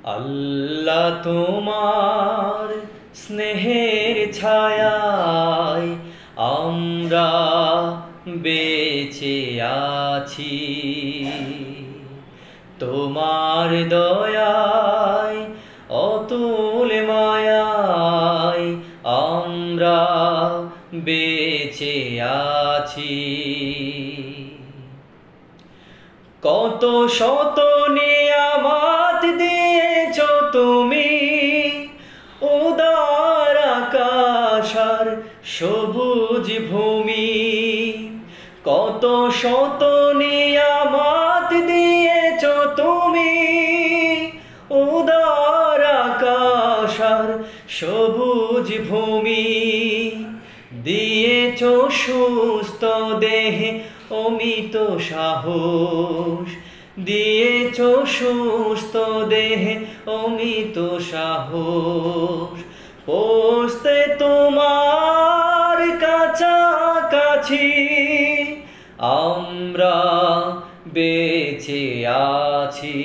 আল্লাহ তোমার স্নেহের ছায়ায় আমরা বেঁচে আছি। তোমার দয়ায় অতুল মায়ায় আমরা বেঁচে আছি। কত শত নিয়ামত দিয়েছ তুমি, উদার আকাশ আর সবুজ ভূমি। কত শত নিয়ামত দিয়েছ তুমি, উদার আকাশ আর সবুজ ভূমি। দিয়েছ সুস্থ দেহে অমিত সাহস, দিয়েছ সুস্থ দেহে অমিত সাহস। পৌঁছতে তোমার কাছাকাছি আমরা বেঁচে আছি।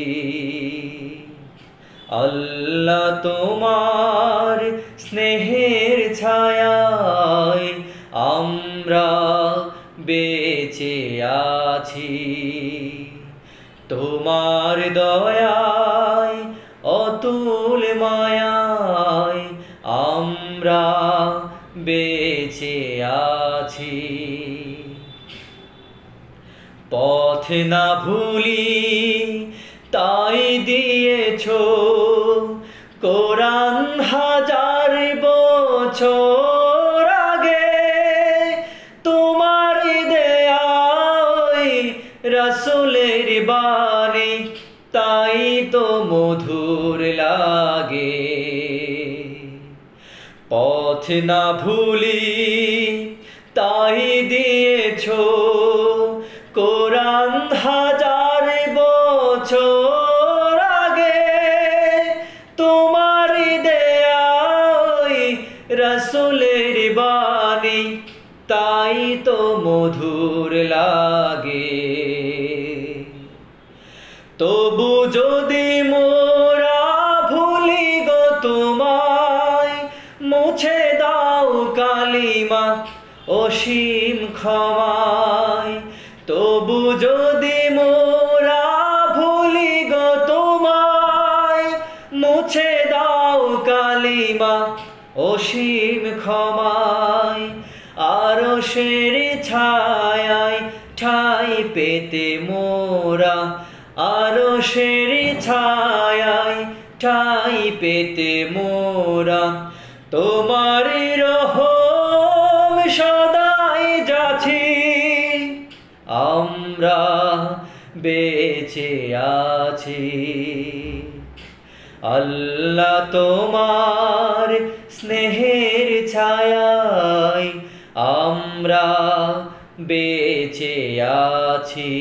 আল্লাহ তোমার স্নেহের ছায়ায় আমরা বেঁচে আছি। তোমার দয়ায় অতুল মায়ায় আমরা বেঁচে আছি। পথ না ভুলি তাই দিয়েছ কোরআন হাজার বছর আগে। তোমার দেয়া ওই রাসূলের বাণী তাই তো মধুর লাগে। পথ না ভুলি তাই দিয়েছ কোরআন হাজার বছর আগে। তোমার দেয়া ওই রাসূলের বাণী তাই তো মধুর লাগে। তবু যদি মোরা ভুলি গো তোমায়, মুছে দাও কালিমা অসীম ক্ষমায়। তবু যদি মোরা ভুলি গো তোমায়, মুছে দাও কালিমা অসীম ক্ষমায়। আরশের ছায়ায় ঠাঁই পেতে মোরা, আরশের ছায়ায় ঠাঁই পেতে মোরা। তোমার রহম সদাই যাচ্ছি আমরা বেঁচে আছি। আল্লাহ তোমার স্নেহের ছায়ায় আমরা বেঁচে আছি।